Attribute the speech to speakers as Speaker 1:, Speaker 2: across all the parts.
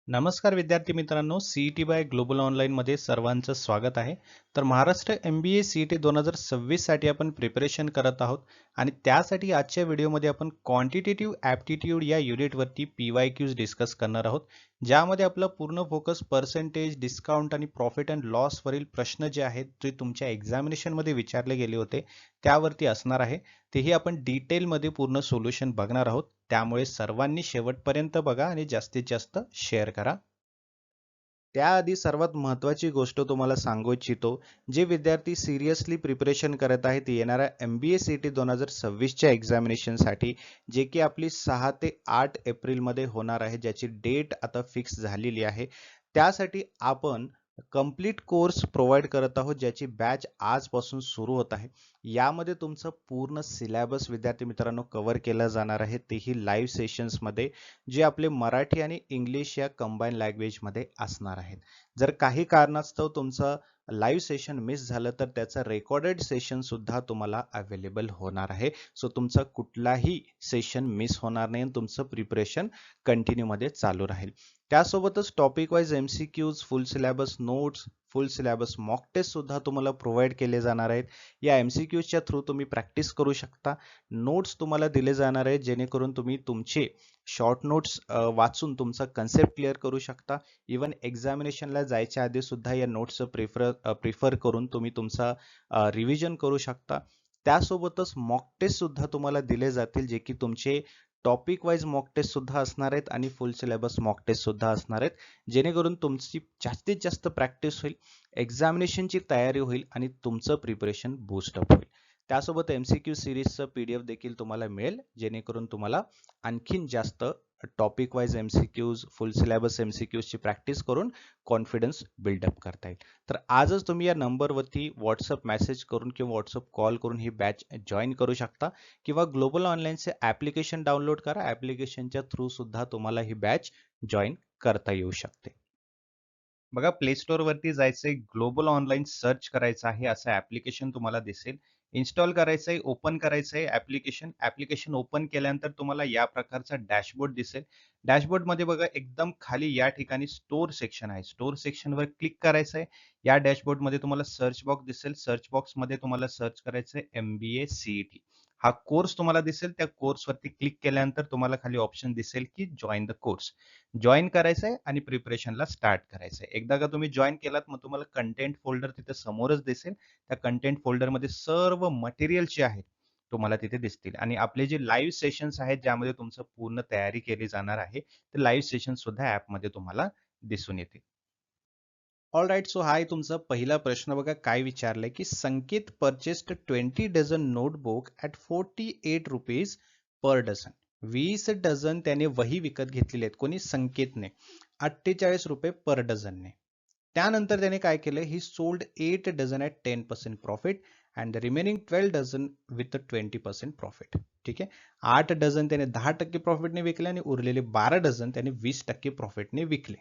Speaker 1: नमस्कार विद्यार्थी मित्रांनो, सीईटी बाय ग्लोबल ऑनलाईनमध्ये सर्वांचं स्वागत आहे. तर महाराष्ट्र MBA सीईटी 2026 साठी आपण प्रिपरेशन करत आहोत आणि त्यासाठी आजच्या व्हिडिओमध्ये आपण क्वांटिटेटिव्ह ॲप्टिट्यूड या युनिटवरती PYQs डिस्कस करणार आहोत, ज्यामध्ये आपला पूर्ण फोकस पर्सेंटेज, डिस्काउंट आणि प्रॉफिट अँड लॉस वरील प्रश्न जे आहेत जे तुमच्या एक्झामिनेशनमध्ये विचारले गेले होते त्यावरती असणार आहे. तेही आपण डिटेलमध्ये पूर्ण सोल्युशन बघणार आहोत. त्यामुळे सर्वांनी शेवटपर्यंत बघा आणि जास्तीत जास्त शेअर करा. त्याआधी सर्वात महत्त्वाची गोष्ट तुम्हाला सांगू इच्छितो, जे विद्यार्थी सिरियसली प्रिपरेशन करत आहेत येणाऱ्या MBA CET 2026च्या एक्झामिनेशनसाठी, जे की आपली 6 ते 8 एप्रिलमध्ये होणार आहे, ज्याची डेट आता फिक्स झालेली आहे. त्यासाठी आपण कंप्लीट कोर्स प्रोव्हाइड करत आहोत, ज्याची बॅच आजपासून सुरू होत आहे. यामध्ये तुमचं पूर्ण सिलेबस विद्यार्थी मित्रांनो कव्हर केलं जाणार आहे, तेही लाईव्ह सेशन्समध्ये, जे आपले मराठी आणि इंग्लिश या कंबाईन लँग्वेजमध्ये असणार आहेत. जर काही कारणास्तव तुमचं लाईव्ह सेशन मिस झालं तर त्याचं रेकॉर्डेड सेशन सुद्धा तुम्हाला अवेलेबल होणार आहे. सो तुमचा कुठलाही सेशन मिस होणार नाही आणि तुमचं प्रिपरेशन कंटिन्यूमध्ये चालू राहील. त्यासोबतच topic wise MCQs, full syllabus notes, full syllabus mock test सुद्धा तुम्हाला प्रोव्हाइड केले जाणार आहेत. या MCQsच्या थ्रू तुम्ही प्रॅक्टिस करू शकता. नोट्स तुम्हाला दिले जाणार आहेत, जेणेकरून तुम्ही तुमचे शॉर्ट नोट्स वाचून तुमचा कन्सेप्ट क्लिअर करू शकता. इवन एक्झामिनेशनला जायच्या आधी सुद्धा या नोट्सचं प्रिफर करून तुम्ही तुमचा रिव्हिजन करू शकता. त्यासोबतच मॉक टेस्ट सुद्धा तुम्हाला दिले जातील, जे की तुमचे टॉपिक वाईज मॉक टेस्ट सुद्धा असणार आहेत आणि फुल सिलेबस मॉक टेस्ट सुद्धा असणार आहेत, जेणेकरून तुमची जास्तीत जास्त प्रॅक्टिस होईल, एक्झामिनेशनची तयारी होईल आणि तुमचं प्रिपरेशन बूस्टअप होईल. त्यासोबत MCQ सिरीजचं PDF देखील तुम्हाला मिळेल, जेणेकरून तुम्हाला आणखीन जास्त topic wise MCQs, full syllabus MCQsची प्रॅक्टिस करून कॉन्फिडन्स बिल्डअप करता येईल. तर आजच तुम्ही या नंबरवरती व्हॉट्सअप मेसेज करून किंवा व्हॉट्सअप कॉल करून ही बॅच जॉईन करू शकता किंवा ग्लोबल ऑनलाईनचे ॲप्लिकेशन डाउनलोड करा. ॲप्लिकेशनच्या थ्रू सुद्धा तुम्हाला ही बॅच जॉईन करता येऊ शकते. बघा, प्ले स्टोअरवरती जायचंय, ग्लोबल ऑनलाईन सर्च करायचं आहे, असं ॲप्लिकेशन तुम्हाला दिसेल. इन्स्टॉल करायचंय, ओपन करायचंय ॲप्लिकेशन. ॲप्लिकेशन ओपन केल्यानंतर तुम्हाला या प्रकारचा डॅशबोर्ड दिसेल. डॅशबोर्डमध्ये बघा एकदम खाली या ठिकाणी स्टोअर सेक्शन आहे. स्टोअर सेक्शनवर क्लिक करायचंय. या डॅशबोर्डमध्ये तुम्हाला सर्च बॉक्स दिसेल. सर्च बॉक्समध्ये तुम्हाला सर्च करायचंय MBA CET. हा कोर्स तुम्हाला दिसेल. त्या कोर्सवरती क्लिक केल्यानंतर तुम्हाला खाली ऑप्शन दिसेल की जॉइन द कोर्स. जॉइन करायचंय आणि प्रिपरेशनला स्टार्ट करायचंय. एकदा का तुम्ही जॉइन केलात, मग तुम्हाला कंटेंट फोल्डर तिथे समोरच दिसेल. त्या कंटेंट फोल्डरमध्ये सर्व मटेरियल जे आहेत तुम्हाला तिथे दिसतील आणि आपले जे लाईव्ह सेशन्स आहेत, ज्यामध्ये तुमचं पूर्ण तयारी केली जाणार आहे, ते लाईव्ह सेशन सुद्धा ॲपमध्ये तुम्हाला दिसून येतील. ऑल राईट, सो हा आहे तुमचा पहिला प्रश्न. बघा काय विचारलंय की Sanket purchased 20 dozen notebook at 48 rupees per dozen. 20 dozen त्याने वही विकत घेतलेले आहेत. कोणी? संकेतने. 48 रुपये पर डझनने. त्यानंतर त्याने काय केलं? ही sold 8 dozen at 10% profit and the remaining 12 dozen with 20% profit. ठीक आहे. 8 डझन त्याने 10% प्रॉफिटने विकले आणि उरलेले 12 डझन त्याने 20% प्रॉफिटने विकले.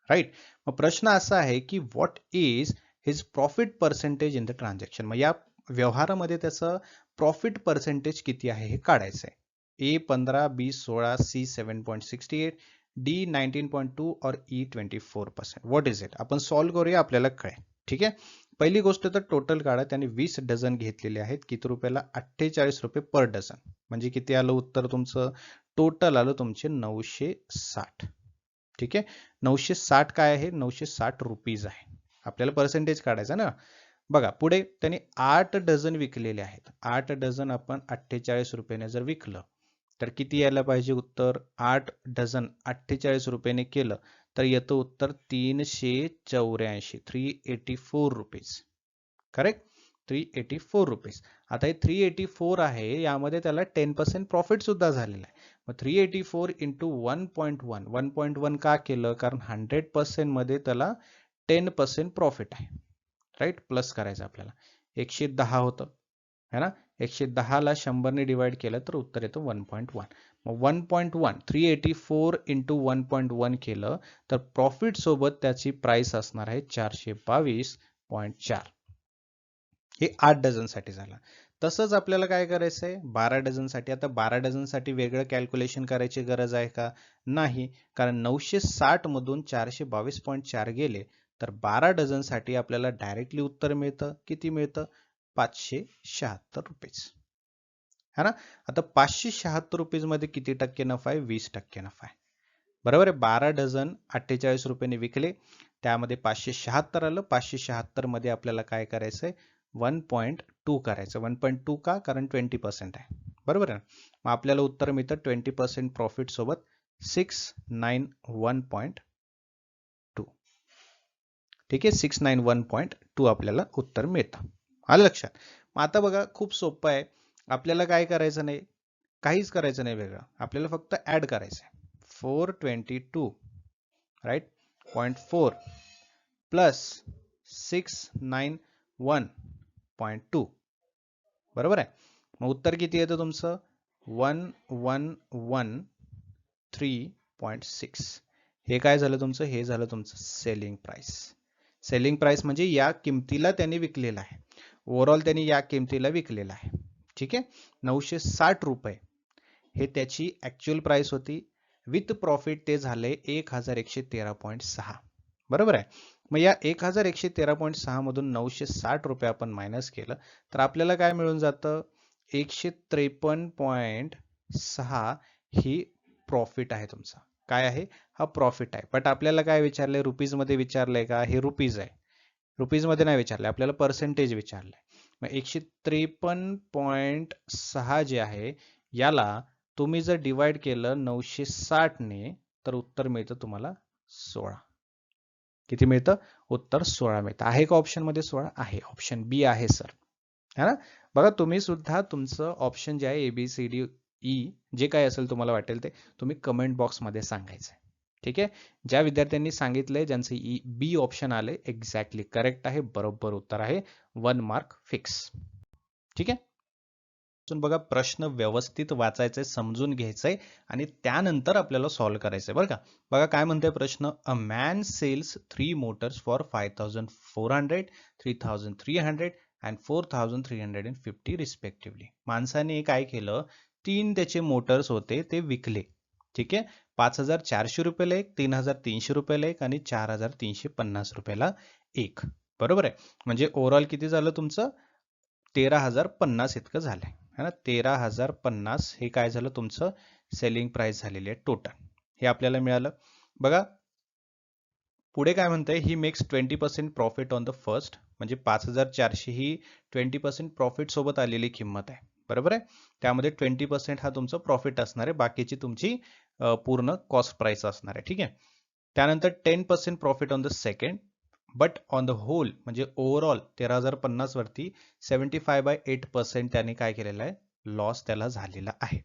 Speaker 1: राईट. मग प्रश्न असा आहे की what is his profit percentage in the transaction. मग या व्यवहारामध्ये त्याचं प्रॉफिट पर्सेंटेज किती आहे हे काढायचं आहे. A 15, B 16, C 7.68, D 19.2 और E 24%. What is it? आपण सॉल्व्ह करूया, आपल्याला कळेल. ठीक आहे. पहिली गोष्ट तर टोटल काढा. त्याने 20 डझन घेतलेले आहेत. किती रुपयाला? 48 रुपये पर डझन. म्हणजे किती आलं उत्तर तुमचं? टोटल आलं तुमचे 960. ठीक आहे. 960 काय आहे? 960 रुपीज आहे. आपल्याला पर्सेंटेज काढायचा ना. बघा पुढे त्याने 8 डझन विकलेले आहेत. 8 डझन आपण 48 रुपयाने जर विकलं तर किती यायला पाहिजे उत्तर? 8 डझन 48 रुपयाने केलं तर येतं उत्तर 384, 384 रुपीज. करेक्ट? 384 रुपीज. आता हे 384 आहे, यामध्ये त्याला 10% प्रॉफिट सुद्धा झालेला आहे. मग 384 इंटू 1.1. 1.1 का केलं? कारण 100% मध्ये त्याला 10% प्रॉफिट आहे. राईट. प्लस करायचं आपल्याला. 110 होतं है ना. 110 ला 100 ने डिवाइड केलं तर उत्तर येतं 1.1. मग 1.1 384 इंटू 1.1 केलं तर प्रॉफिट सोबत त्याची प्राइस असणार आहे 422.4. हे 8 डझन साठी झाला. तसंच आपल्याला काय करायचं आहे 12 डझनसाठी. आता 12 डझनसाठी वेगळं कॅल्क्युलेशन करायची गरज आहे का? नाही, कारण 960 मधून 422.4 गेले तर 12 डझनसाठी आपल्याला डायरेक्टली उत्तर मिळतं. किती मिळतं? 576 रुपीज. है ना? आता 576 रुपीज मध्ये किती टक्के नफा आहे? 20% नफा आहे. बरोबर आहे. 12 डझन 48 रुपयांनी विकले, त्यामध्ये 576 आलं. 576 मध्ये आपल्याला काय करायचंय? 1.2 करायचं. 1.2 का? कारण 20% आहे. बरोबर आहे. मग आपल्याला उत्तर मिळतं 20% प्रॉफिट सोबत 691.2. ठीक आहे, 691.2 आपल्याला उत्तर मिळतं. आलं लक्षात? मग आता बघा खूप सोपं आहे. आपल्याला काय करायचं नाही, काहीच करायचं नाही वेगळं. आपल्याला फक्त ऍड करायचं आहे. 422 राईट 0.4 प्लस 691.2 बरोबर आहे. मग उत्तर किती येतं तुमचं? 1113.6. हे काय झालं तुमचं? हे झालं तुमचं सेलिंग प्राइस. सेलिंग प्राइस म्हणजे या किमतीला त्यांनी विकलेला आहे. ओव्हरऑल त्यांनी या किमतीला विकलेला आहे. ठीक आहे. 960 रुपये हे त्याची ऍक्च्युअल प्राइस होती. विथ प्रॉफिट ते झाले 1113.6. बरोबर आहे. मग या 1113.6 मधून 960 रुपये आपण मायनस केलं तर आपल्याला काय मिळून जातं? 153.6 ही प्रॉफिट आहे तुमचा. काय आहे? हा प्रॉफिट आहे. बट आपल्याला काय विचारलंय? रुपीज मध्ये विचारलंय का? हे रुपीज आहे. रुपीज मध्ये नाही विचारलंय, आपल्याला पर्सेंटेज विचारलंय. मग 153.6 जे आहे याला तुम्ही जर डिवाइड केलं 960 ने तर उत्तर मिळतं तुम्हाला 16. किती मिळतं? उत्तर 16 मिळतं. आहे का ऑप्शन मध्ये 16? आहे. ऑप्शन बी आहे सर. है ना? बघा तुम्ही सुद्धा तुमचं ऑप्शन जे आहे ABCD E जे काय असेल तुम्हाला वाटेल ते तुम्ही कमेंट बॉक्स मध्ये सांगायचं. ठीक आहे. ज्या विद्यार्थ्यांनी सांगितलंय ज्यांचे बी ऑप्शन आले एक्झॅक्टली करेक्ट आहे, बरोबर उत्तर आहे. 1 मार्क फिक्स. ठीक आहे. बघा प्रश्न व्यवस्थित वाचायचे, समजून घ्यायचंय आणि त्यानंतर आपल्याला सॉल्व्ह करायचंय बरं का. बघा काय म्हणतोय प्रश्न. A man sells 3 motors for 5400, 3300 and 4350 respectively. माणसाने काय केलं? 3 त्याचे मोटर्स होते ते विकले. ठीक आहे. 5400 रुपयाला एक, 3300 रुपयाला एक आणि 4350 रुपयाला एक. बरोबर आहे. म्हणजे ओव्हरऑल किती झालं तुमचं? 13,050 इतकं झालंय. है ना? 13,050 हे काय झालं तुमचं? सेलिंग प्राइस झालेली आहे टोटल. हे आपल्याला मिळालं. बघा पुढे काय म्हणतंय? He makes 20% profit on the first. म्हणजे 5400 ही 20% प्रॉफिट सोबत आलेली किंमत आहे. बरोबर आहे. त्यामध्ये 20% हा तुमचा प्रॉफिट असणार आहे, बाकीची तुमची पूर्ण कॉस्ट प्राइस असणार आहे. ठीक आहे. त्यानंतर 10% profit on the second, but on the whole म्हणजे ओव्हरऑल 13,050 वरती 75/8% त्याने काय केलेलं आहे? लॉस त्याला झालेला आहे.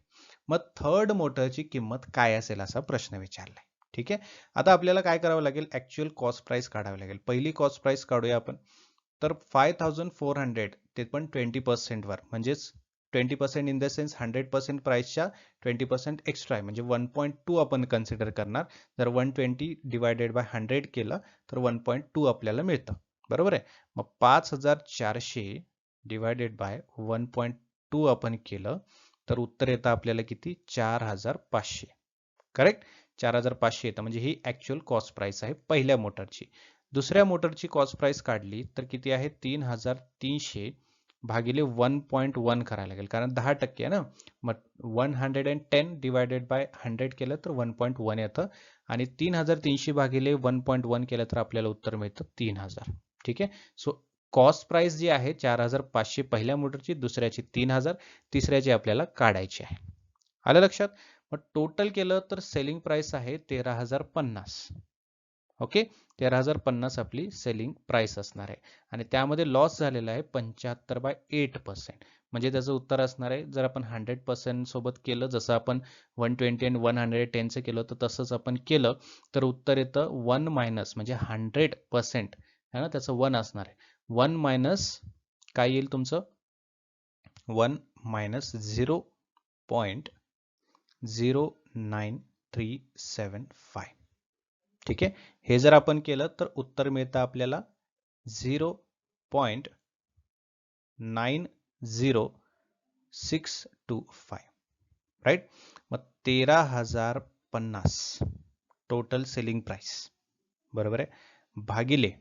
Speaker 1: मग थर्ड मोटरची किंमत काय असेल असा प्रश्न विचारलाय. ठीक आहे. आता आपल्याला काय करावं लागेल? ऍक्च्युअल कॉस्ट प्राइस काढावी लागेल. पहिली कॉस्ट प्राइस काढूया आपण. तर 5400 ते पण 20% वर, म्हणजेच 20% इन द सेन्स 100% प्राइसच्या 20% एक्स्ट्रा आहे, म्हणजे 1.2 आपण कन्सिडर करणार. जर 120 डिवायडेड बाय 100 केलं तर 1.2 आपल्याला मिळतं. बरोबर आहे. मग 5400 डिवायडेड बाय 1.2 आपण केलं तर उत्तर येतं आपल्याला किती? 4500. करेक्ट. 4500 येतं, म्हणजे ही ऍक्च्युअल कॉस्ट प्राइस आहे पहिल्या मोटरची. दुसऱ्या मोटरची कॉस्ट प्राइस काढली तर किती आहे? 3300 भागिले 1.1 करायला लागेल, कारण 10% आहे ना. मग 110 डिवायडेड बाय 100 केलं तर 1.1 येतं आणि 3300 भागिले 1.1 केलं तर आपल्याला उत्तर मिळतं 3000. ठीक आहे. सो कॉस्ट प्राइस जी आहे 4500 पहिल्या मोटरची, दुसऱ्याची 3000, तिसऱ्याची आपल्याला काढायची आहे. आलं लक्षात? मग टोटल केलं तर सेलिंग प्राइस आहे 13,050. ओके. 13,050 आपली सेलिंग प्राइस असणार आहे आणि त्यामध्ये लॉस झालेला आहे 75/8%. म्हणजे त्याचं उत्तर असणार आहे, जर आपण 100% सोबत केलं, जसं आपण 120 आणि 110चं केलं तर तसंच आपण केलं तर उत्तर येतं 1 मायनस, म्हणजे 100% है ना, त्याचं 1 असणार आहे. 1 मायनस काय येईल तुमचं? 1 मायनस 0.09375. ठीक आहे. हे जर आपण केलं तर उत्तर मिळतं आपल्याला 0.90 625 राईट. मग 13,050 टोटल सेलिंग प्राइस बरोबर आहे, भागिले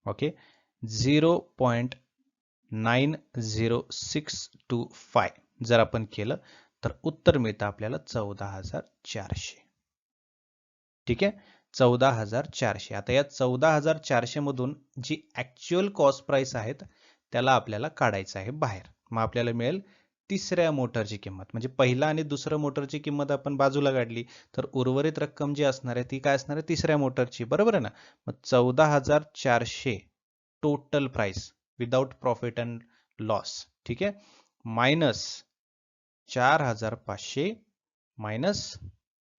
Speaker 1: ओके 0.90625 जर आपण केलं तर उत्तर मिळतं आपल्याला 14,400. ठीक आहे, 14,400. आता या 14,400 मधून जी ऍक्च्युअल कॉस्ट प्राइस आहेत त्याला आपल्याला काढायचं आहे बाहेर. मग आपल्याला मिळेल तिसऱ्या मोटरची किंमत. म्हणजे पहिला आणि दुसरं मोटरची किंमत आपण बाजूला काढली तर उर्वरित रक्कम जी असणार आहे ती काय असणार आहे, तिसऱ्या मोटरची. बरोबर आहे ना. मग 14,400 total price without profit and loss. ठीक आहे, मायनस 4,500 मायनस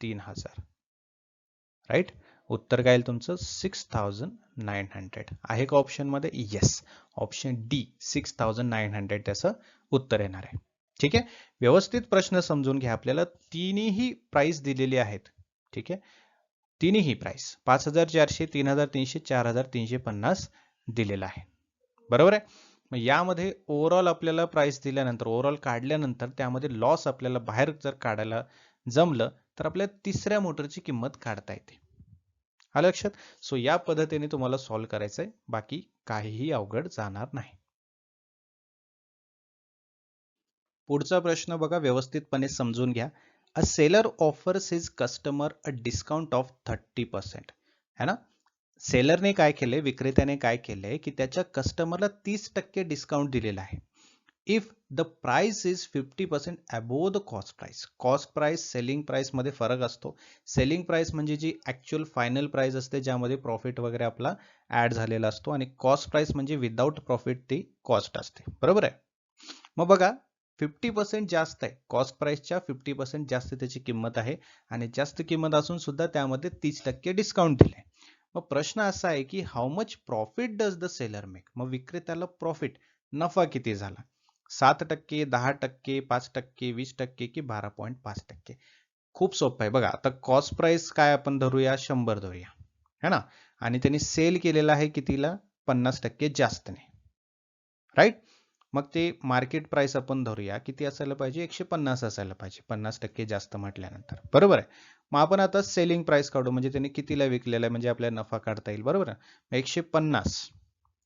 Speaker 1: 3,000 राईट. उत्तर काय येईल तुमचं 6,900. आहे का ऑप्शन मध्ये? येस, ऑप्शन डी 6,900 त्याचं उत्तर येणार आहे. ठीक आहे, व्यवस्थित प्रश्न समजून घ्या. आपल्याला तिन्ही प्राइस दिलेली आहेत. ठीक आहे, तिन्ही प्राइस 5,400, 3,300, 4,350 दिलेला आहे. बरोबर आहे. मग यामध्ये ओव्हरऑल आपल्याला प्राइस दिल्यानंतर, ओव्हरऑल काढल्यानंतर त्यामध्ये लॉस आपल्याला बाहेर जर काढायला जमलं तर आपल्याला तिसऱ्या मोटरची किंमत काढता येते. आलं लक्षात? सो या पद्धतीने तुम्हाला सॉल्व्ह करायचंय, बाकी काहीही अवघड जाणार नाही. पुढचा प्रश्न बघा, व्यवस्थितपणे समजून घ्या. A seller offers his customer a discount of 30%. है ना. सेलरने काय केले, विक्रेत्याने काय केले की त्याच्या कस्टमरला 30% डिस्काउंट दिलेला आहे. If the price is 50% above the cost price. Cost price selling price मध्ये फरक असतो. सेलिंग प्राइस म्हणजे जी ऍक्च्युअल फायनल प्राइस असते ज्यामध्ये प्रॉफिट वगैरे आपला ऍड झालेला असतो, आणि कॉस्ट प्राइस म्हणजे विदाउट प्रॉफिट ती कॉस्ट असते. बरोबर आहे. मग बघा 50% जास्त आहे, कॉस्ट प्राइसच्या 50% जास्त त्याची किंमत आहे, आणि जास्त किंमत असून सुद्धा त्यामध्ये 30% डिस्काउंट दिले. मग प्रश्न असा आहे की how much profit does the seller make. मग विक्रेत्याला प्रॉफिट नफा किती झाला, 7%, 10%, 5%, 20% की 12.5%. खूप सोपं आहे बघा. आता कॉस्ट प्राइस काय आपण धरूया, 100 धरूया है ना, आणि त्यांनी सेल केलेला आहे कितीला, 50% जास्तने. राईट. मग ते मार्केट प्राइस आपण धरूया किती असायला पाहिजे, 150 असायला पाहिजे, 50% जास्त म्हटल्यानंतर. बरोबर आहे. मग आपण आता सेलिंग प्राइस काढू, म्हणजे त्यांनी कितीला विकलेला आहे, म्हणजे आपल्याला नफा काढता येईल. बरोबर आहे. 150,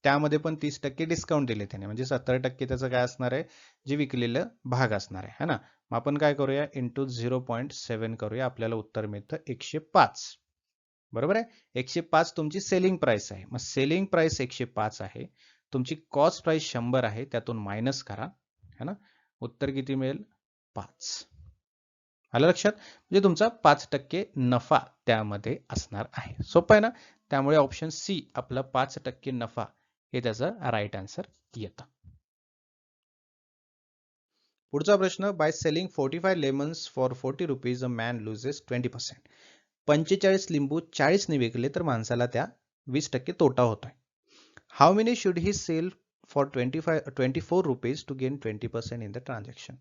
Speaker 1: त्यामध्ये पण 30% डिस्काउंट दिले त्याने, म्हणजे 70% त्याचं काय असणार आहे, जे विकलेलं भाग असणार आहे ना. मग आपण काय करूया, इंटू 0.7 करूया, आपल्याला उत्तर मिळतं 105. बरोबर आहे. 105 तुमची सेलिंग प्राइस आहे. मग सेलिंग प्राइस 105 आहे, तुमची कॉस्ट प्राइस 100 आहे, त्यातून मायनस करा है ना, उत्तर किती मिळेल, 5. आलं लक्षात. म्हणजे तुमचा 5% नफा त्यामध्ये असणार आहे. सोपं आहे ना. त्यामुळे ऑप्शन सी आपला 5% नफा हे त्याचं राईट आन्सर येतं. पुढचा प्रश्न, by selling 45 lemons for 40 rupees a man loses 20%. 45 लिंबू 40 ने विकले तर माणसाला त्या 20% तोटा होतोय. How many should he sell for 24 rupees to gain 20% in the transaction.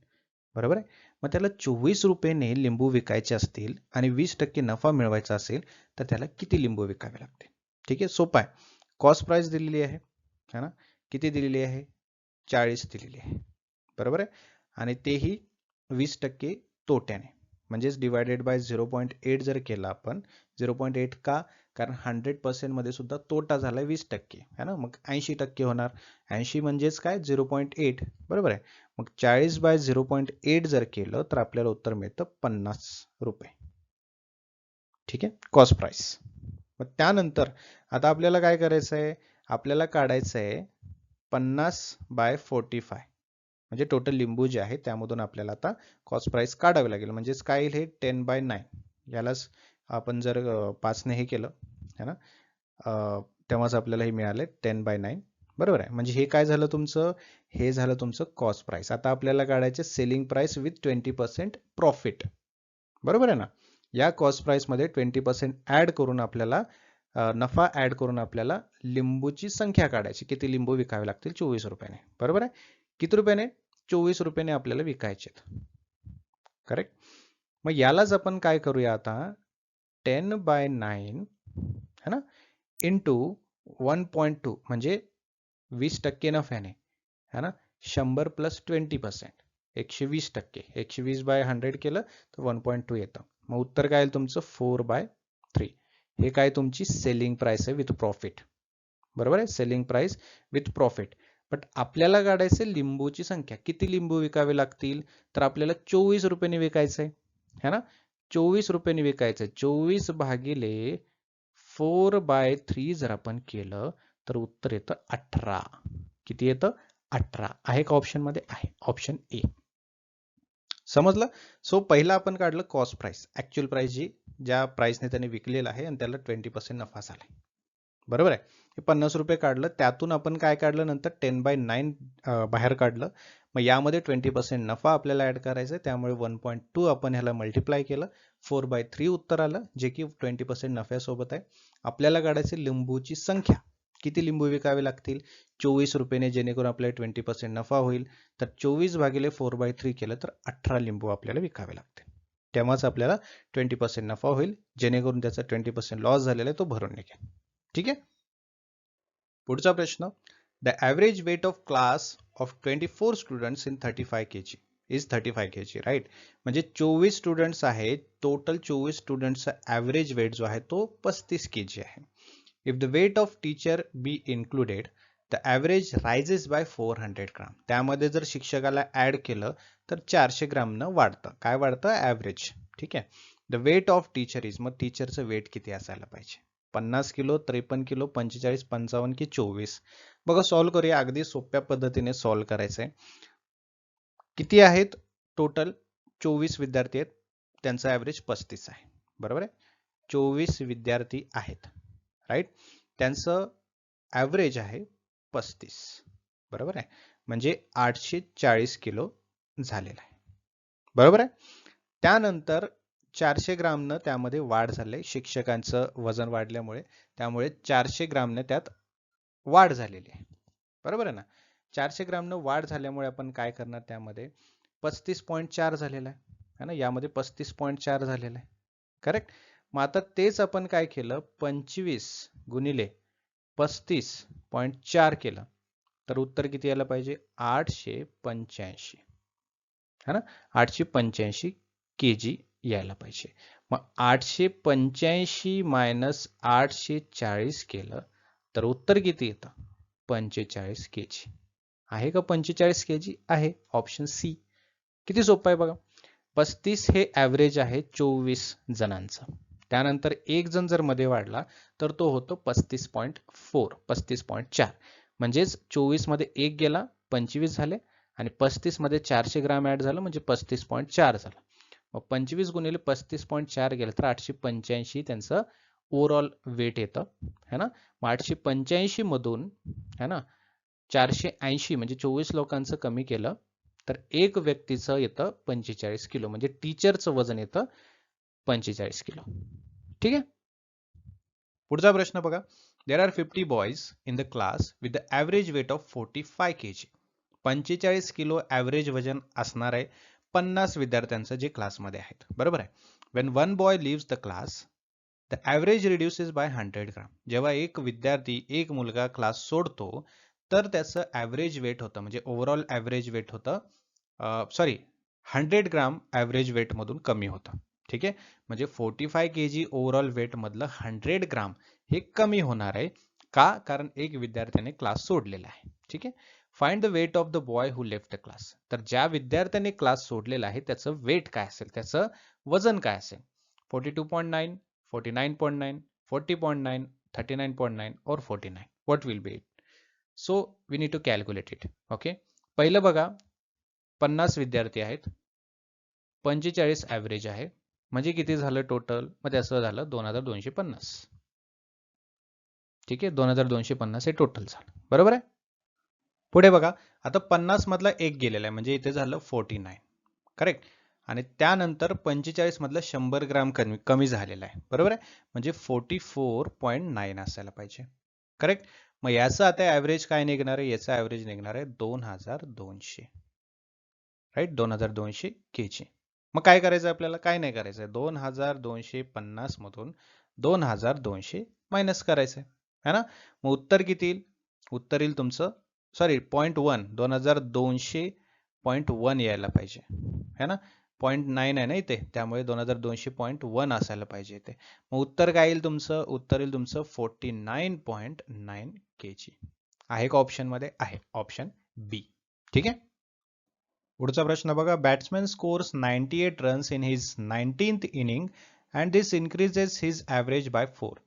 Speaker 1: बरोबर आहे. मग त्याला 24 रुपयाने लिंबू विकायचे असतील आणि 20% नफा मिळवायचा असेल तर त्याला किती लिंबू विकावे लागते. ठीक आहे, सोपं आहे. कॉस्ट प्राइस दिलेली आहे है ना, किती दिलेली आहे, 40 दिलेली आहे. बरोबर आहे. आणि तेही 20% तोट्याने, म्हणजेच डिवायडेड बाय 0.8 जर केला आपण, 0.8 का, कारण 100% मध्ये सुद्धा तोटा झाला 20% है ना, मग 80% होणार. 80 म्हणजेच काय, 0.8. बरोबर आहे. मग 40 बाय 0.8 जर केलं तर आपल्याला उत्तर मिळतं 50 रुपये. ठीक आहे, कॉस्ट प्राइस. मग त्यानंतर आता आपल्याला काय करायचं आहे, आपल्याला काढायचं आहे 50 बाय 45, म्हणजे टोटल लिंबू जे आहे त्यामधून आपल्याला आता कॉस्ट प्राइस काढावी लागेल. म्हणजेच काय येईल, हे 10/9. यालाच आपण जर 5 ने हे केलं है ना, तेव्हाच आपल्याला हे मिळाले 10/9. बरोबर आहे. म्हणजे हे काय झालं तुमचं, हे झालं तुमचं कॉस्ट प्राइस. आता आपल्याला काढायचे सेलिंग प्राइस विथ 20% प्रॉफिट. बरोबर आहे ना. या कॉस्ट प्राइस मध्ये 20% ऍड करून आपल्याला नफा ऍड करून आपल्याला लिंबूची संख्या काढायची, किती लिंबू विकावे लागतील, 24 रुपयाने. बरोबर आहे. किती रुपयाने, 24 रुपयाने आपल्याला विकायचे. करेक्ट. मग यालाच आपण काय करूया आता, 10/9 है ना, इंटू 1.2 म्हणजे 20% नफ्याने है ना, 100 प्लस 20%. 120%. 120 बाय 100 केलं तर 1.2 येतं. मग उत्तर काय येईल तुमचं 4/3. हे काय तुमची सेलिंग प्राइस आहे विथ प्रॉफिट. बरोबर आहे, selling price with profit. But आपल्याला काढायचे लिंबूची संख्या. किती लिंबू विकावे लागतील, तर आपल्याला 24 रुपयांनी विकायचं आहे ना. 24 रुपयांनी विकायचं. 24 भागिले 4/3 जर आपण केलं तर उत्तर येतं 18. किती येतं 18. आहे का ऑप्शन मध्ये? आहे, ऑप्शन ए. समजलं. सो पहिला आपण काढलं कॉस्ट प्राइस, ऍक्च्युअल प्राइस जी ज्या प्राइसने त्याने विकलेलं आहे आणि त्याला 20% नफा झाला. बरोबर आहे. हे 50 रुपये काढलं, त्यातून आपण काय काढलं नंतर 10/9 बाहेर काढलं. मग यामध्ये 20% नफा आपल्याला ऍड करायचा आहे, त्यामुळे 1.2 आपण ह्याला मल्टिप्लाय केलं, 4/3 उत्तर आलं, जे की 20% नफ्यासोबत आहे. आपल्याला काढायचे लिंबूची संख्या. किती लिंबू विकावे लागतील 24 रुपयाने, जेणेकरून आपल्याला 20% नफा होईल. तर 24 भागिले 4/3 केलं तर 18 लिंबू आपल्याला विकावे लागतील. तेव्हाच आपल्याला 20% नफा होईल, जेणेकरून त्याचा 20% लॉस झालेला आहे तो भरून निघेल. ठीक आहे. पुढचा प्रश्न. The average weight of class of 24 students in 35 kg is 35 kg, right. म्हणजे 24 स्टुडंट्स आहेत, टोटल 24 स्टुडंट्सचा ॲव्हरेज वेट जो आहे तो 35 kg आहे. If the weight of teacher be included, the average rises by 400 gram. त्यामध्ये जर शिक्षकाला ऍड केलं तर 400 ग्रामनं वाढतं. काय वाढतं? ॲव्हरेज. ठीक आहे. The weight of teacher is, मग टीचरचं वेट किती असायला पाहिजे? 50 किलो, 53 किलो, 45, 55 की 24? बघा सॉल्व्ह करूया. अगदी सोप्या पद्धतीने सॉल्व्ह करायचंय. किती आहेत टोटल? 24 विद्यार्थी आहेत, त्यांचा ॲव्हरेज 35 आहे. बरोबर आहे. 24 विद्यार्थी आहेत, राईट. त्यांचं ॲव्हरेज आहे 35. बरोबर आहे. म्हणजे 840 किलो झालेला आहे. बरोबर आहे. त्यानंतर 400 ग्रामनं त्यामध्ये वाढ झाली, शिक्षकांचं वजन वाढल्यामुळे, त्यामुळे 400 ग्रामनं त्यात वाढ झालेली आहे. बरोबर आहे ना. 400 ग्रामनं वाढ झाल्यामुळे आपण काय करणार, त्यामध्ये 35.4 झालेला आहे ना. यामध्ये 35.4 झालेला आहे. करेक्ट. मग आता तेच आपण काय केलं, 25 गुणिले 35.4 केलं तर उत्तर किती यायला पाहिजे? 885 है ना. 885 kg यायला पाहिजे. मग 885 मायनस 840 केलं तर उत्तर किती येतं? 45 kg. आहे का 45 kg? आहे, ऑप्शन सी. किती सोपं आहे बघा. 35 हे ॲव्हरेज आहे 24 जणांचं. त्यानंतर एक जण जर मध्ये वाढला तर तो होतो 35.4, 35.4. म्हणजेच 24 मध्ये एक गेला, 25 झाले, आणि 35 मध्ये 400 ग्राम ऍड झालं, म्हणजे 35.4 झालं. मग 25 गुणिले 35.4 गेलं तर 885 त्यांचं ओव्हरऑल वेट येतं, है ना. मग 885 मधून, है ना, 480 म्हणजे 24 लोकांचं कमी केलं तर एक व्यक्तीचं येतं 45 किलो, म्हणजे टीचरचं वजन येतं 45 किलो. ठीक आहे. पुढचा प्रश्न बघा. There are 50 boys in the class with the average weight of 45 kg. 45 kilo average वजन असणार आहे 50 विद्यार्थ्यांचं जे क्लासमध्ये आहेत. बरोबर आहे. When one boy leaves the class, the average reduces by 100 gram. जेव्हा एक विद्यार्थी, एक मुलगा क्लास सोडतो तर त्याचं ॲव्हरेज वेट होतं, म्हणजे ओव्हरऑल ॲव्हरेज वेट होतं, 100 ग्राम ॲव्हरेज वेट मधून कमी होतं. ठीक आहे. म्हणजे 45 kg ओव्हरऑल वेट मधलं 100 ग्राम हे कमी होणार आहे. का? कारण एक विद्यार्थ्याने क्लास सोडलेला आहे. ठीक आहे. Find the weight of the boy who left the class. तर ज्या विद्यार्थ्याने क्लास सोडलेला आहे त्याचं वेट काय असेल, त्याचं वजन काय असेल? 42.9, 49.9, 40.9, 39.9 और 49. What will be it? So we need to calculate it. Okay. पहिलं बघा, 50 विद्यार्थी आहेत, 45 ॲव्हरेज आहे, म्हणजे किती झालं टोटल? मग त्याचं झालं 2250. ठीक आहे. 2250 हे टोटल झालं. बरोबर आहे. पुढे बघा. आता 50 मधला एक गेलेला आहे, म्हणजे इथे झालं 49. करेक्ट. आणि त्यानंतर 45 मधलं 100 ग्राम कमी झालेला आहे. बरोबर आहे. म्हणजे 44.9 असायला पाहिजे. करेक्ट. मग याचं आता ॲव्हरेज काय निघणार आहे? याचा ॲव्हरेज निघणार आहे 2200. राईट. 2200 kg. मग काय करायचं आपल्याला? काय नाही करायचं. 2250 मधून 2200 मायनस करायचं आहे ना. मग उत्तर किती येईल? उत्तर येईल तुमचं, 0.1, 2200 0.1 यायला पाहिजे है ना. 0.9 आहे ना इथे, त्यामुळे 2200.1 असायला पाहिजे इथे. मग उत्तर काय येईल तुमचं? उत्तर येईल तुमचं 49.9 kg. आहे का ऑप्शन मध्ये? आहे, ऑप्शन बी. ठीक आहे. पुढचा प्रश्न बघा. Batsman scores 98 runs in his 19th inning and this increases his average by 4.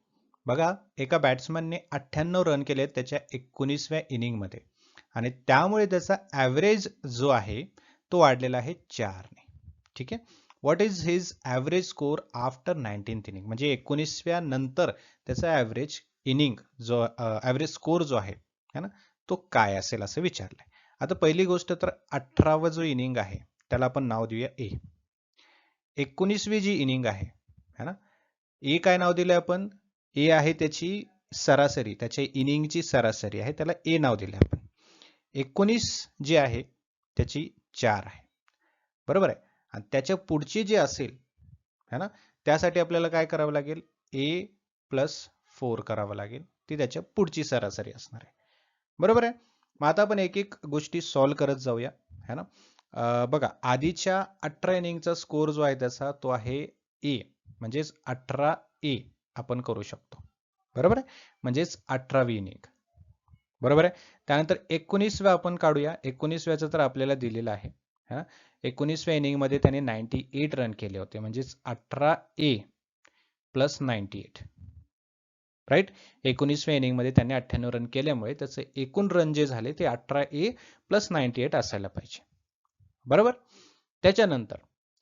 Speaker 1: बघा, एका बॅट्समॅनने 98 रन केले त्याच्या 19व्या इनिंगमध्ये आणि त्यामुळे त्याचा ॲव्हरेज जो आहे तो वाढलेला आहे 4 ने. ठीक आहे. What is his average score after 19th inning, म्हणजे 19व्या नंतर त्याचा ॲव्हरेज इनिंग जो ॲव्हरेज स्कोर जो आहे है ना, तो काय असेल असं विचारलंय. आता पहिली गोष्ट तर 18वा जो इनिंग आहे त्याला आपण नाव देऊया ए. 19वी जी इनिंग आहे है ना, ए काय नाव दिलंय आपण? ए आहे त्याची सरासरी, त्याच्या इनिंगची सरासरी आहे, त्याला ए नाव दिले आपण. 19 जे आहे त्याची 4 आहे, बरोबर आहे. आणि त्याच्या पुढची जे असेल है ना, त्यासाठी आपल्याला काय करावं लागेल? ए प्लस 4 करावं लागेल, ती त्याच्या पुढची सरासरी असणार आहे, बरोबर आहे. मग आता आपण एक एक गोष्टी सॉल्व्ह करत जाऊया है ना. बघा, आधीच्या 18 इनिंगचा स्कोर जो आहे त्याचा तो आहे ए, म्हणजेच 18A आपण करू शकतो, बरोबर आहे, म्हणजेच 18वी इनिंग, बरोबर आहे. त्यानंतर 19व्या आपण काढूया. 19व्याचं तर आपल्याला दिलेलं आहे है ना. 19व्या इनिंग मध्ये त्याने 98 रन केले होते, म्हणजेच 18A प्लस 98, राईट. 19व्या इनिंग मध्ये त्याने 98 रन केल्यामुळे त्याचे एकूण रन जे झाले ते 18A प्लस 98 असायला पाहिजे, बरोबर. त्याच्यानंतर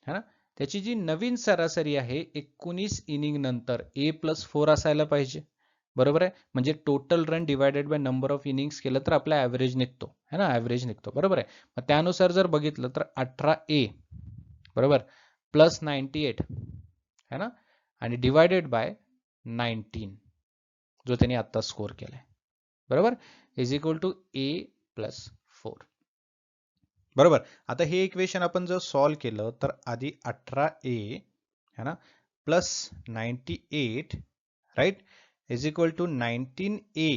Speaker 1: है ना, त्याची जी नवीन सरासरी आहे 19 इनिंग नंतर ए प्लस 4 असायला पाहिजे, बरोबर आहे. म्हणजे total run divided by number of innings केलं तर आपला ॲव्हरेज निघतो है ना, ॲव्हरेज निघतो, बरोबर आहे. मग त्यानुसार जर बघितलं तर 18A बरोबर प्लस 98 है ना, आणि डिवायडेड बाय 19 जो त्यांनी आता स्कोर केलाय, बरोबर, is equal to A plus 4, बरोबर. आता हे इक्वेशन आपण जर सॉल्व्ह केलं तर आधी 18A है ना plus 98 right is equal to 19A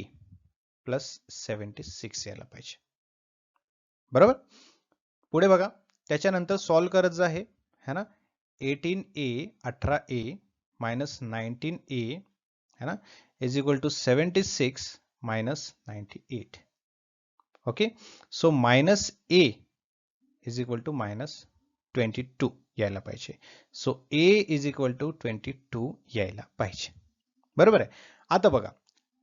Speaker 1: plus 76 यायला पाहिजे, बरोबर. पुढे बघा, त्याच्यानंतर सॉल्व्ह करत जा आहे ना. 18A 18A मायनस 19A है ना is equal to 76 minus 98. Okay, so minus A is equal to minus 22 यायला पाहिजे. So A is equal to 22 यायला पाहिजे, बरोबर आहे. आता बघा,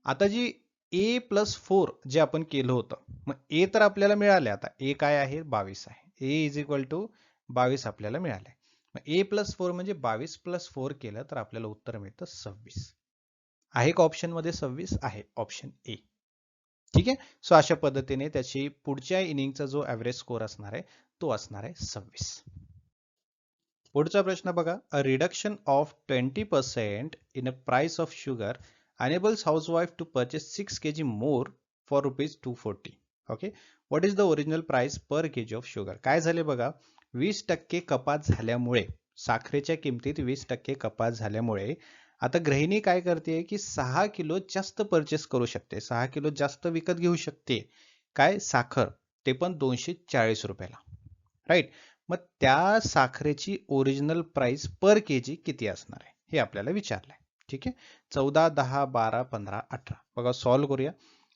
Speaker 1: आता जी ए प्लस 4 जे आपण केलं होतं, मग ए तर आपल्याला मिळाले. आता ए काय आहे? 22 आहे. ए इज इक्वल टू 22 आपल्याला मिळाले. मग ए प्लस 4 म्हणजे 22 प्लस 4 केलं तर आपल्याला उत्तर मिळतं 26. आहे का ऑप्शन मध्ये 26? आहे, ऑप्शन ए. ठीक आहे. सो अशा पद्धतीने त्याची पुढच्या इनिंगचा जो ॲव्हरेज स्कोर असणार आहे तो असणार आहे 26. पुढचा प्रश्न बघा. A reduction of 20% in a price of sugar enables housewife to purchase 6 kg more for rupees 240. Okay, what is the original price per KG of sugar? काय झाले बघा, 20% कपात झाल्यामुळे, साखरेच्या किमतीत 20% कपात झाल्यामुळे आता गृहिणी काय करते की 6 किलो जास्त परचेस करू शकते, 6 किलो जास्त विकत घेऊ शकते. काय? साखर, ते पण 240 रुपयाला, राईट. मग त्या साखरेची ओरिजिनल प्राइस पर केजी किती असणार आहे हे आपल्याला विचारलंय. ठीक आहे. 14, 10, 12, 15, 18. बघा, सॉल्व्ह करूया.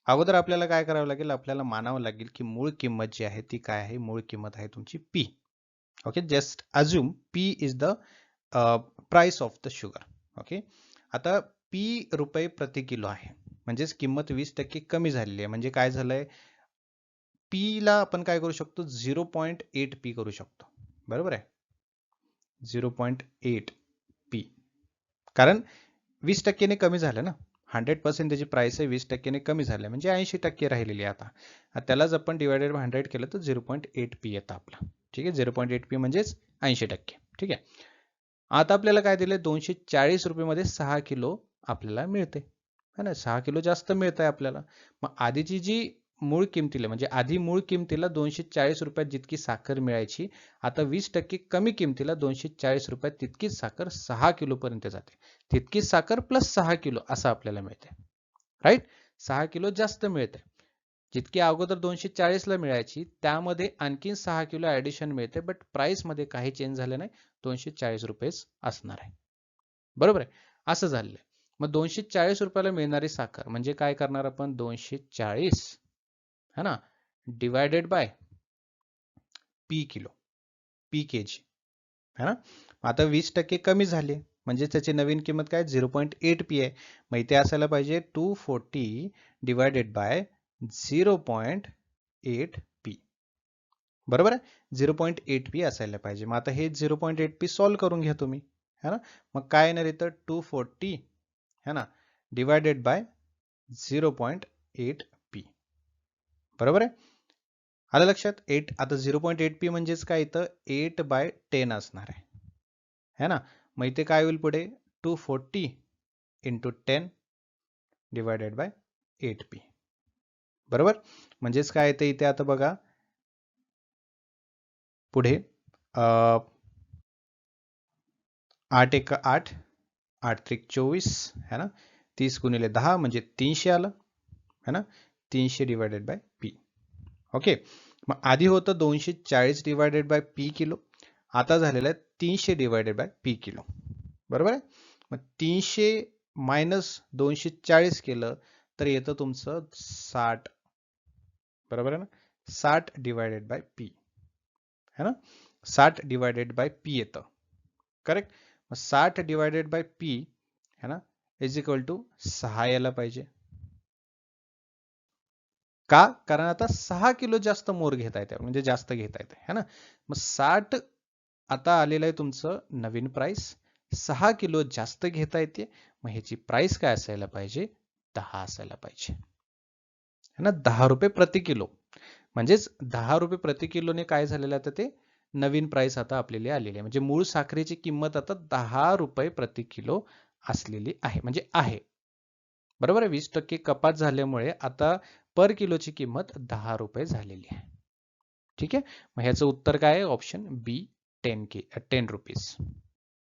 Speaker 1: अगोदर आपल्याला काय करावं लागेल? आपल्याला मानावं लागेल की मूळ किंमत जी आहे ती काय आहे? मूळ किंमत आहे तुमची P. Okay, just assume P is the price of the sugar. Okay, आता पी रुपये प्रति किलो आहे, म्हणजेच किंमत 20% कमी झालेली आहे. म्हणजे काय झालंय? पी ला आपण काय करू शकतो? 0.8 पी करू शकतो, बरोबर आहे. 0.8 पी, कारण 20% ने कमी झालं ना. 100% त्याची प्राइस आहे, 20% कमी झालं म्हणजे 80% राहिलेली आहे. आता त्यालाच आपण डिवायडेड बाय 100 केलं तर 0.8 पी येतं आपला. ठीक आहे, 0.8 पी म्हणजेच 80%. ठीक आहे. आता आपल्याला काय दिले? 240 रुपये मध्ये 6 किलो आपल्याला मिळते है ना, 6 किलो जास्त मिळत आहे आपल्याला. मग आधीची जी मूळ किमतीला, म्हणजे आधी मूळ किमतीला 240 रुपयात जितकी साखर मिळायची, आता 20% कमी किमतीला 240 रुपयात तितकीच साखर 6 किलो पर्यंत जाते. तितकीच साखर प्लस 6 किलो असं आपल्याला मिळते, राईट. 6 किलो जास्त मिळते. जितकी अगोदर 240 ला मिळायची त्यामध्ये आणखीन 6 किलो ऍडिशन मिळते, बट प्राइस मध्ये काही चेंज झालं नाही, 240 रुपयेच असणार आहे. बरोबर आहे, असं झालेलं आहे. मग 240 रुपयाला मिळणारी साखर म्हणजे काय करणार आपण, 240 है ना divided by P kilo, P KG है ना. आता 20% कमी झाले म्हणजे त्याची नवीन किंमत काय 0.8 पी आहे. मग इथे असायला पाहिजे 240 डिवायडेड बाय 0.8 पी. बरोबर आहे, 0.8 पी असायला पाहिजे. मग आता हे 0.8 पी सॉल्व्ह करून घ्या तुम्ही, है ना. मग काय येणार इथं 240 है ना डिवायडेड बाय 0.8 पी. बरोबर आहे, आलं लक्षात. 8 आता 0.8 पी म्हणजेच काय इथं 8/10 असणार आहे, है ना. मग इथे काय होईल पुढे 240 इंटू 10 डिवायडेड बाय 8 पी. बरोबर, म्हणजेच काय येते इथे आता बघा पुढे 8 एक 8, 8 त्रिक 24 है ना, 30 गुणिले 10 म्हणजे 300 आलं, है ना. 300 डिवायडेड बाय पी. ओके, मग आधी होतं 240 डिवायडेड बाय पी किलो, आता झालेलं आहे 300 डिवायडेड बाय पी किलो. बरोबर आहे. मग 300 मायनस 240 केलं तर येतं तुमचं 60. बरोबर आहे ना, 60 डिवायडेड बाय पी है ना, 60 डिवायडेड बाय पी येतं. करेक्ट. मग 60 डिवायडेड बाय पी है ना इज इक्वल टू 6 यायला पाहिजे. का, कारण आता 6 किलो जास्त मोर घेता येते म्हणजे जास्त घेता येते है ना. मग 60 आता आलेलं आहे तुमचं नवीन प्राइस, 6 किलो जास्त घेता येते, मग ह्याची प्राइस काय असायला पाहिजे 10 असायला पाहिजे है ना. 10 रुपये प्रति किलो, म्हणजेच 10 रुपये प्रति किलोने काय झालेलं आहे, ते नवीन प्राइस आता आपल्याला आलेली आहे. म्हणजे मूळ साखरेची किंमत आता 10 रुपये प्रति किलो असलेली आहे, म्हणजे आहे. बरोबर आहे, 20% कपात झाल्यामुळे आता पर किलोची किंमत 10 रुपये झालेली आहे. ठीक आहे, मग ह्याचं उत्तर काय आहे, ऑप्शन बी 10 रुपीज.